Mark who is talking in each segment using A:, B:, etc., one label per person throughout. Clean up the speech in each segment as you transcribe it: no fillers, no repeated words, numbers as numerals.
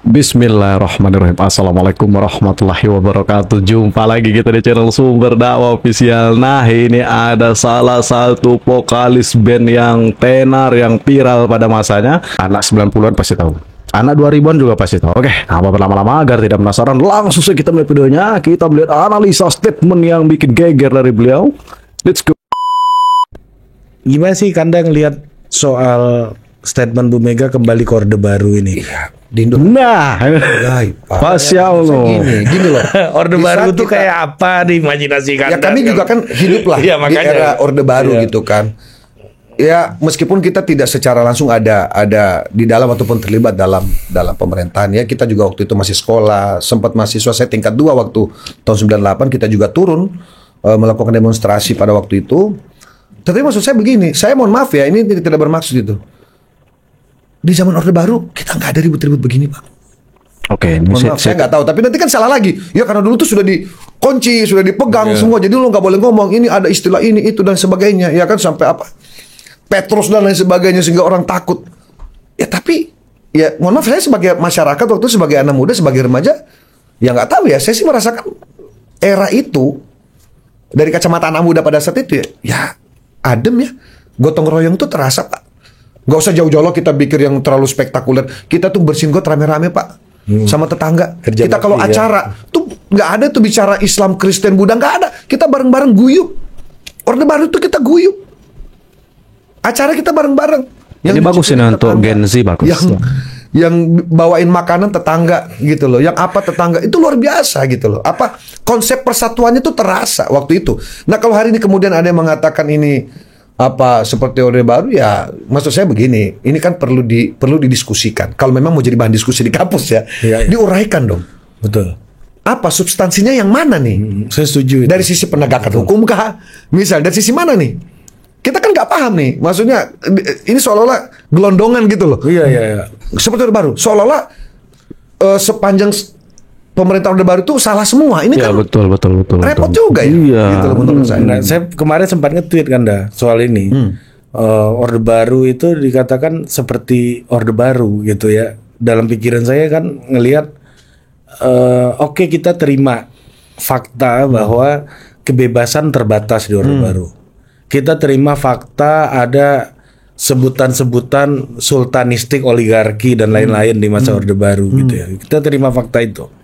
A: Bismillahirrahmanirrahim. Assalamualaikum warahmatullahi wabarakatuh. Jumpa lagi kita di channel Sumber Dakwah Official. Nah, ini ada salah satu vokalis band yang tenar, yang viral pada masanya. Anak 90-an pasti tahu, anak 2000-an juga pasti tahu. Oke, apa berlama-lama agar tidak penasaran, langsung saja kita melihat videonya. Kita melihat analisa statement yang bikin geger dari beliau. Let's go.
B: Gimana sih Kanda ngelihat soal statement Bu Mega kembali ke Orde Baru ini?
C: Iya, di Indo.
A: Nah, Masya Allah.
C: Gini loh.
B: Orde Baru tuh kayak apa di imajinasi Kanda?
C: Ya kami juga kan hidup lah
B: Iya,
C: di
B: makanya.
C: era Orde Baru gitu kan. Ya meskipun kita tidak secara langsung ada di dalam ataupun terlibat dalam pemerintahan ya, kita juga waktu itu masih sekolah, sempat mahasiswa saya tingkat 2 waktu tahun 98 kita juga turun melakukan demonstrasi pada waktu itu. Tapi maksud saya begini, saya mohon maaf ya, ini tidak bermaksud itu. Di zaman Orde Baru kita nggak ada ribut-ribut begini, Pak.
A: Oke,
C: Mohon maaf, saya nggak tahu. Tapi nanti kan salah lagi. Ya karena dulu tuh sudah dikunci, sudah dipegang semua. Jadi lu nggak boleh ngomong. Ini ada istilah ini, itu dan sebagainya. Ya kan sampai apa? Petrus dan lain sebagainya sehingga orang takut. Ya tapi, ya mohon maaf, saya sebagai masyarakat waktu itu, sebagai anak muda, sebagai remaja, ya nggak tahu ya. Saya sih merasakan era itu dari kacamata anak muda pada saat itu ya adem ya. Gotong royong tuh terasa, Pak. Gak usah jauh-jauh kita pikir yang terlalu spektakuler. Kita tuh bersin got rame-rame, Pak, sama tetangga.
B: Kerja
C: kita kalau
B: bakti,
C: acara tuh nggak ada tuh bicara Islam, Kristen, Buddha, nggak ada. Kita bareng-bareng guyup. Orde Baru tuh kita guyup. Acara kita bareng-bareng.
A: Ini bagus ini untuk
C: tetangga.
A: Gen Z, bagus.
C: Yang bawain makanan tetangga gitu loh. Yang apa tetangga itu luar biasa gitu loh. Apa konsep persatuannya tuh terasa waktu itu. Nah kalau hari ini kemudian ada yang mengatakan ini apa seperti Orde Baru, ya maksud saya begini, ini kan perlu didiskusikan. Kalau memang mau jadi bahan diskusi di kampus ya, diuraikan dong.
B: Betul.
C: Apa substansinya yang mana nih?
B: Saya setuju.
C: Dari sisi penegakan hukum kah? Misal dari sisi mana nih? Kita kan nggak paham nih. Maksudnya ini seolah-olah gelondongan gitu loh.
B: Iya.
C: Seperti Orde Baru, seolah-olah sepanjang pemerintah Orde Baru itu salah semua. Ini
A: Ya,
C: kan
A: betul.
C: repot juga ya.
A: Iya.
C: Gitu loh menurut saya.
B: Nah, saya kemarin sempat nge-tweet Kanda soal ini. Orde Baru itu dikatakan seperti Orde Baru gitu ya. Dalam pikiran saya kan ngelihat oke, kita terima fakta bahwa kebebasan terbatas di Orde Baru. Kita terima fakta ada sebutan-sebutan sultanistik, oligarki dan lain-lain di masa Orde Baru gitu ya. Kita terima fakta itu.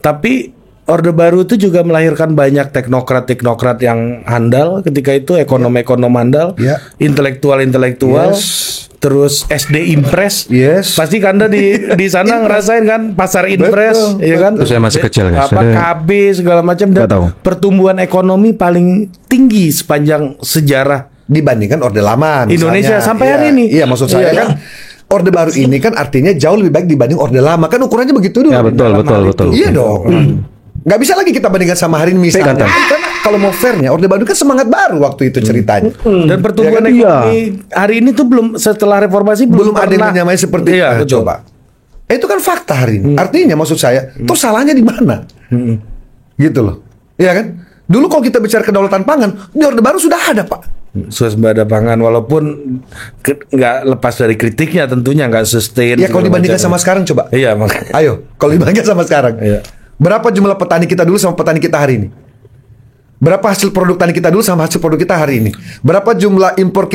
B: Tapi Orde Baru itu juga melahirkan banyak teknokrat-teknokrat yang handal ketika itu, ekonom-ekonom handal, intelektual-intelektual, terus SD Impres. Pasti Kanda di sana ngerasain kan pasar Impres, ya kan?
A: Terus saya masih kecil, guys.
B: Apa KB segala macam, dan pertumbuhan ekonomi paling tinggi sepanjang sejarah
C: dibandingkan Orde Lama misalnya.
B: Indonesia sampai hari ini.
C: Iya, maksud saya kan Orde Baru ini kan artinya jauh lebih baik dibanding Orde Lama. Kan ukurannya begitu dulu.
A: Ya, betul.
C: Iya dong. Nggak bisa lagi kita bandingkan sama hari ini misalnya. Karena kalau mau fairnya, Orde Baru kan semangat baru waktu itu ceritanya.
B: Dan pertumbuhan ekonomi hari ini tuh belum, setelah reformasi belum
C: ada yang namanya seperti coba. Itu kan fakta hari ini. Artinya maksud saya, tuh salahnya di mana? Gitu loh. Iya kan? Dulu kalau kita bicara kedaulatan pangan, di Orde Baru sudah ada, Pak.
B: Swasembada pangan, walaupun nggak lepas dari kritiknya tentunya, nggak sustain.
C: Ya kalau dibandingkan sama sekarang coba.
B: Iya makanya.
C: Ayo, kalau dibandingkan sama sekarang.
B: Iya.
C: Berapa jumlah petani kita dulu sama petani kita hari ini? Berapa hasil produk tani kita dulu sama hasil produk kita hari ini? Berapa jumlah impor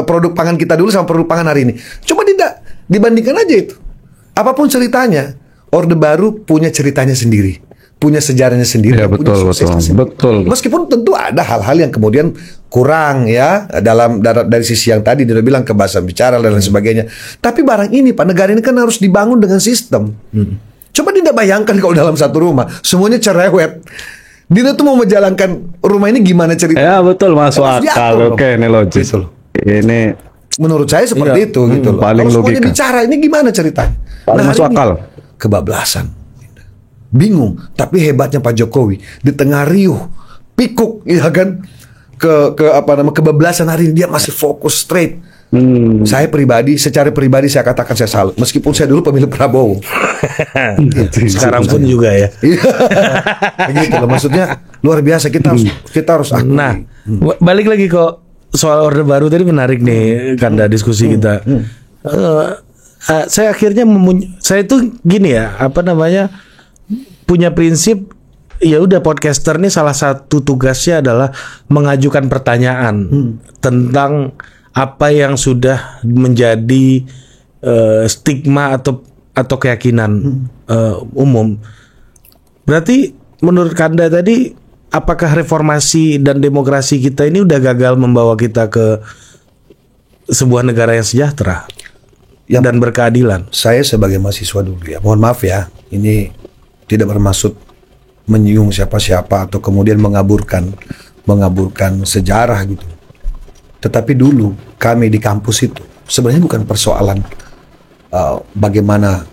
C: produk pangan kita dulu sama produk pangan hari ini? Coba tidak dibandingkan aja itu. Apapun ceritanya, Orde Baru punya ceritanya sendiri, punya sejarahnya sendiri,
A: Ya,
C: punya
A: betul.
C: Meskipun tentu ada hal-hal yang kemudian kurang ya dari sisi yang tadi dia bilang kebebasan bicara dan lain sebagainya. Tapi barang ini, Pak, negara ini kan harus dibangun dengan sistem. Coba tidak bayangkan kalau dalam satu rumah semuanya cerewet. Dina tuh mau menjalankan rumah ini gimana ceritanya?
A: Ya, betul, masuk akal. Oke, ini logis. Ini
C: menurut saya seperti itu gitu loh.
A: Paling
C: kalau semuanya
A: logika.
C: bicara ini gimana ceritanya?
A: Paling masuk akal.
C: Kebablasan. Bingung, tapi hebatnya Pak Jokowi di tengah riuh, pikuk ya kan, kebablasan hari ini dia masih fokus straight. Saya secara pribadi saya katakan saya salut. Meskipun saya dulu pemilih Prabowo.
B: Sekarang pun juga ya.
C: Begitu loh, maksudnya luar biasa, kita harus akui.
B: Nah, balik lagi kok soal Orde Baru tadi, menarik nih Kanda diskusi kita. saya akhirnya saya itu gini ya, apa namanya, punya prinsip, ya udah podcaster ini salah satu tugasnya adalah mengajukan pertanyaan tentang apa yang sudah menjadi stigma atau keyakinan umum. Berarti menurut Kanda tadi, apakah reformasi dan demokrasi kita ini udah gagal membawa kita ke sebuah negara yang sejahtera dan berkeadilan?
C: Saya sebagai mahasiswa dulu ya, mohon maaf ya, ini tidak bermaksud menyinggung siapa-siapa atau kemudian mengaburkan sejarah gitu. Tetapi dulu kami di kampus itu sebenarnya bukan persoalan bagaimana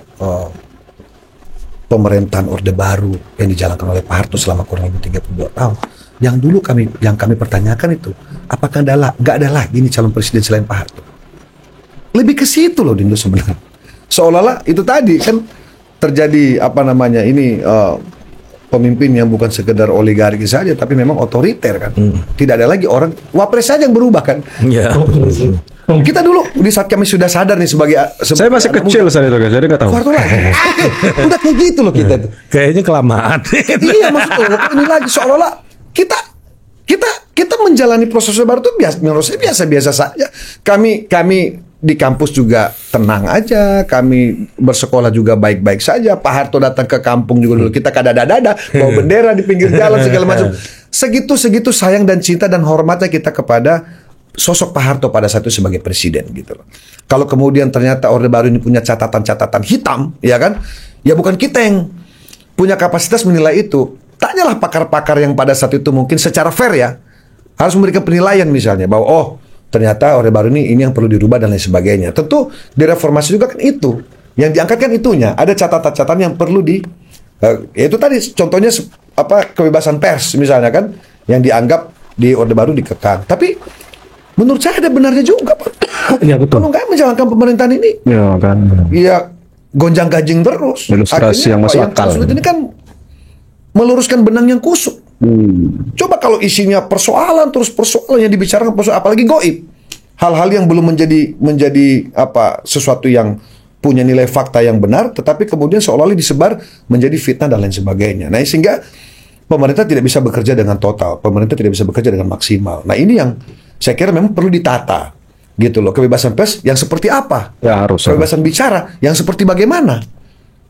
C: pemerintahan Orde Baru yang dijalankan oleh Pak Harto selama kurang lebih 32 tahun. Yang dulu kami pertanyakan itu, apakah nggak ada lagi nih calon presiden selain Pak Harto? Lebih ke situ loh Dindo sebenarnya. Seolah-olah itu tadi kan terjadi pemimpin yang bukan sekedar oligarki saja, tapi memang otoriter kan. Tidak ada lagi orang, wapres saja yang berubah kan.
B: Ya.
C: Kita dulu di saat kami sudah sadar nih sebagai
A: Saya masih kecil saat itu guys, jadi nggak tahu.
C: Kuarto lagi. Udah kayak gitu loh kita tuh.
B: Kayaknya kelamaan.
C: Iya, maksudnya ini lagi seolah-olah kita menjalani proses baru itu menurut saya biasa-biasa saja. Kami di kampus juga tenang aja, kami bersekolah juga baik-baik saja. Pak Harto datang ke kampung juga dulu, kita kadada-dada bawa bendera di pinggir jalan segala macam. Segitu sayang dan cinta dan hormatnya kita kepada sosok Pak Harto pada saat itu sebagai presiden gitu loh. Kalau kemudian ternyata Orde Baru ini punya catatan-catatan hitam, ya kan? Ya bukan kita yang punya kapasitas menilai itu. Tanyalah pakar-pakar yang pada saat itu mungkin secara fair ya harus memberikan penilaian misalnya bahwa ternyata Orde Baru ini yang perlu dirubah dan lain sebagainya. Tentu di reformasi juga kan itu yang diangkat kan itunya. Ada catatan-catatan yang perlu itu tadi contohnya kebebasan pers misalnya kan yang dianggap di Orde Baru dikekang. Tapi menurut saya ada benarnya juga, Pak.
A: Iya betul.
C: Kalau nggak menjalankan pemerintahan ini,
A: Ya kan.
C: ya gonjang-ganjing terus.
A: Ilustrasi yang masuk akal.
C: Yang sulit ini kan meluruskan benang yang kusut. Coba kalau isinya persoalan yang dibicarakan apalagi goib, hal-hal yang belum menjadi sesuatu yang punya nilai fakta yang benar, tetapi kemudian seolah-olah disebar menjadi fitnah dan lain sebagainya. Nah, sehingga pemerintah tidak bisa bekerja dengan total, pemerintah tidak bisa bekerja dengan maksimal. Nah, ini yang saya kira memang perlu ditata, gitu loh. Kebebasan pers yang seperti apa?
A: Ya harus.
C: Kebebasan bicara yang seperti bagaimana?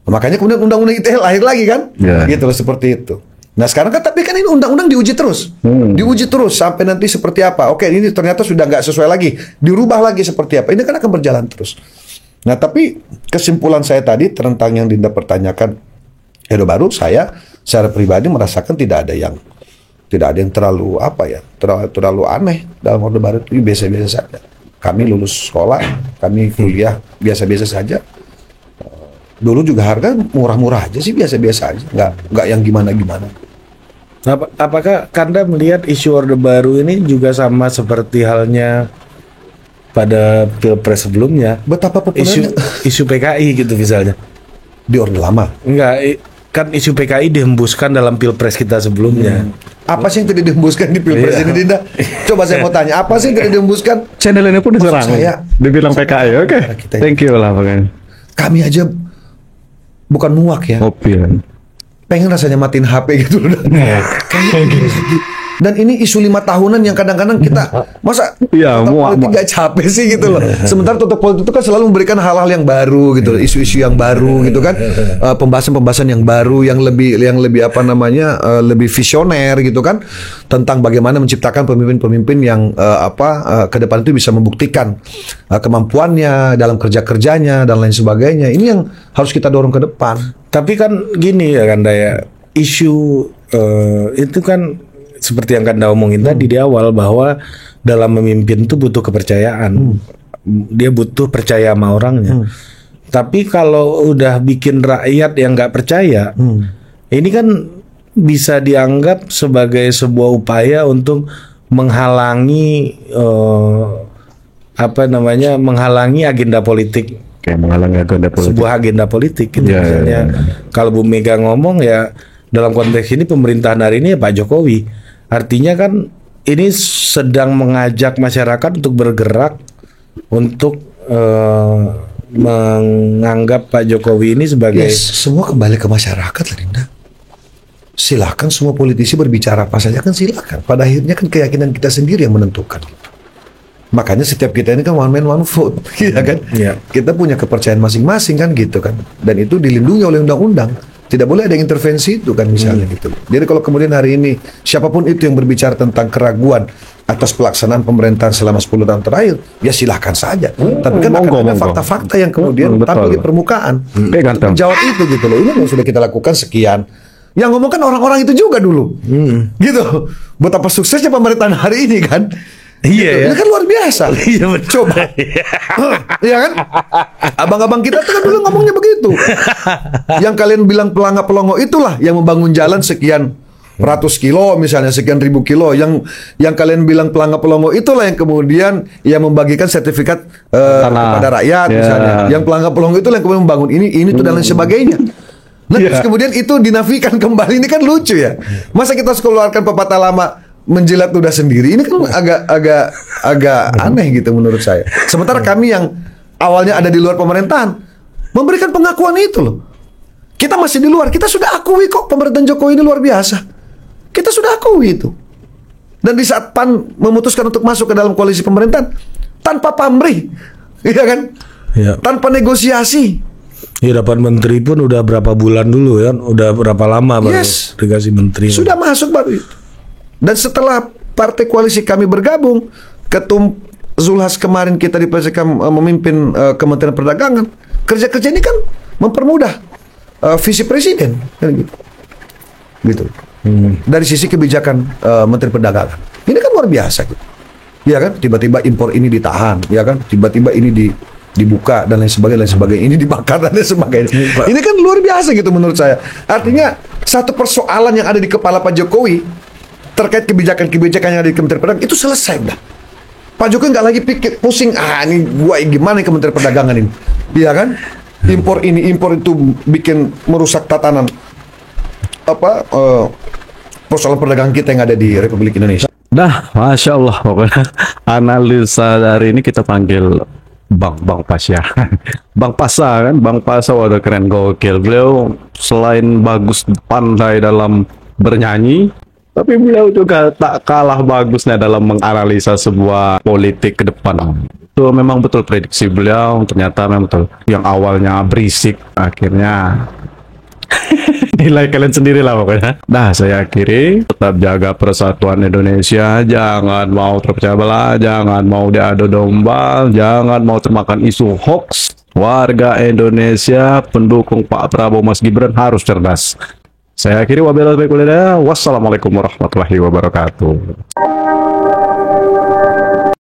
C: Makanya kemudian undang-undang ITE lahir lagi kan?
A: Ya.
C: Gitu loh, seperti itu. Nah sekarang kan tapi kan ini undang-undang diuji terus, diuji terus sampai nanti seperti apa. Oke, ini ternyata sudah nggak sesuai lagi, dirubah lagi seperti apa. Ini kan akan berjalan terus. Nah tapi kesimpulan saya tadi tentang yang Dinda pertanyakan, Orde Baru, saya secara pribadi merasakan tidak ada yang terlalu aneh dalam Orde Baru itu, biasa-biasa saja. Kami lulus sekolah, kami kuliah biasa-biasa saja. Dulu juga harga murah-murah aja sih, biasa-biasa aja, nggak yang gimana-gimana.
B: Apakah Kanda melihat isu Orde Baru ini juga sama seperti halnya pada Pilpres sebelumnya?
C: Betapa populernya
B: Isu PKI gitu misalnya.
C: di Orde Lama.
B: Enggak, kan isu PKI dihembuskan dalam Pilpres kita sebelumnya.
C: Apa sih yang tidak dihembuskan di Pilpres ini, Dinda? Coba saya mau tanya, apa sih yang tidak dihembuskan?
A: Channel ini pun diserang.
C: saya-
A: Dibilang PKI. Oke.
C: Kita-
A: Thank you lah pokoknya.
C: Kami aja bukan muak ya,
A: Kopi kan.
C: pengen rasanya matiin HP gitu loh. Dan ini isu 5 tahunan yang kadang-kadang kita masa
A: Iya,
C: total
A: muak,
C: politik
A: muak.
C: gak capek sih gitu loh. Sementara total politik itu kan selalu memberikan hal-hal yang baru gitu, isu-isu yang baru gitu kan, pembahasan-pembahasan yang baru yang lebih lebih visioner gitu kan, tentang bagaimana menciptakan pemimpin-pemimpin yang ke depan itu bisa membuktikan kemampuannya dalam kerja-kerjanya dan lain sebagainya. Ini yang harus kita dorong ke depan.
B: Tapi kan gini ya Kanda ya, isu itu kan seperti yang Kanda omongin tadi di awal, bahwa dalam memimpin itu butuh kepercayaan. Dia butuh percaya sama orangnya. Tapi kalau udah bikin rakyat yang nggak percaya, ini kan bisa dianggap sebagai sebuah upaya untuk menghalangi menghalangi agenda politik,
A: Kayak menghalangi agenda politik.
B: sebuah agenda politik gitu.
A: Ya,
B: Misalnya kalau Bu Mega ngomong ya dalam konteks ini pemerintahan hari ini ya Pak Jokowi. Artinya kan ini sedang mengajak masyarakat untuk bergerak untuk menganggap Pak Jokowi ini sebagai
C: Semua kembali ke masyarakat lah, Dinda. Silahkan semua politisi berbicara apa saja kan silakan. Pada akhirnya kan keyakinan kita sendiri yang menentukan. Makanya setiap kita ini kan one man one vote, ya kan?
B: Iya.
C: Kita punya kepercayaan masing-masing kan gitu kan. Dan itu dilindungi oleh undang-undang. Tidak boleh ada yang intervensi itu kan misalnya gitu. Jadi kalau kemudian hari ini siapapun itu yang berbicara tentang keraguan atas pelaksanaan pemerintahan selama 10 tahun terakhir, ya silahkan saja. Tapi kan
A: monggo,
C: akan ada
A: monggo.
C: fakta-fakta yang kemudian
A: Betul.
C: tampil di permukaan.
A: Ganteng.
C: Menjawab itu gitu loh. Ini yang sudah kita lakukan sekian. Yang ngomong kan orang-orang itu juga dulu. Gitu. Betapa suksesnya pemerintahan hari ini kan.
B: Iya
C: Gitu.
B: ya.
C: Ini kan luar biasa.
B: Iya, betul.
C: Coba. Iya kan? Abang-abang kita tuh kan dulu ngomongnya begitu. Yang kalian bilang pelangga-pelongo itulah yang membangun jalan sekian ratus kilo misalnya, sekian ribu kilo. Yang kalian bilang pelangga-pelongo itulah yang kemudian yang membagikan sertifikat
A: Tanah.
C: kepada rakyat
A: Ya.
C: misalnya. Yang pelangga-pelongo itu yang kemudian membangun ini itu dan lain sebagainya. Nah,
A: Ya.
C: terus kemudian itu dinafikan kembali, ini kan lucu ya. Masa kita keluarkan pepatah lama menjilat ludah sendiri, ini kan agak aneh gitu menurut saya. Sementara kami yang awalnya ada di luar pemerintahan memberikan pengakuan itu loh. Kita masih di luar, kita sudah akui kok pemerintahan Jokowi ini luar biasa. Kita sudah akui itu. Dan di saat PAN memutuskan untuk masuk ke dalam koalisi pemerintahan tanpa pamrih, iya kan?
B: Iya.
C: Tanpa negosiasi.
B: Ya dapat menteri pun udah berapa bulan dulu ya, udah berapa lama baru
C: Yes.
B: dikasih menteri.
C: Sudah masuk baru itu. Dan setelah partai koalisi kami bergabung, Ketum Zulhas kemarin kita dipersilakan memimpin Kementerian Perdagangan. Kerja-kerja ini kan mempermudah visi presiden, kan gitu. Gitu. Dari sisi kebijakan Menteri Perdagangan. Ini kan luar biasa gitu. Ya kan, tiba-tiba impor ini ditahan, ya kan? Tiba-tiba ini dibuka dan lain sebagainya, ini dibakar dan lain sebagainya. Ini kan luar biasa gitu menurut saya. Artinya satu persoalan yang ada di kepala Pak Jokowi terkait kebijakan-kebijakan yang ada di Kementerian Perdagangan itu selesai udah. Pak Jokowi nggak lagi pikir pusing, ini gua gimana nih Kementerian Perdagangan ini, iya kan? Impor ini, impor itu bikin merusak tatanan persoalan perdagangan kita yang ada di Republik Indonesia.
A: Dah, Masya Allah pokoknya analisa dari ini kita panggil Bang Pasya. Bang Pasa kan, Bang Pasa waduh keren gokil. Beliau selain bagus pandai dalam bernyanyi, tapi beliau juga tak kalah bagusnya dalam menganalisa sebuah politik ke depan. Itu memang betul prediksi beliau, ternyata memang betul. Yang awalnya berisik, akhirnya nilai kalian sendiri lah pokoknya. Nah, saya akhiri, tetap jaga persatuan Indonesia, jangan mau terpecah belah, jangan mau diadu domba, jangan mau termakan isu hoax. Warga Indonesia, pendukung Pak Prabowo Mas Gibran harus cerdas. Saya akhiri, wabillahi taufiq wal hidayah. Wassalamualaikum warahmatullahi wabarakatuh.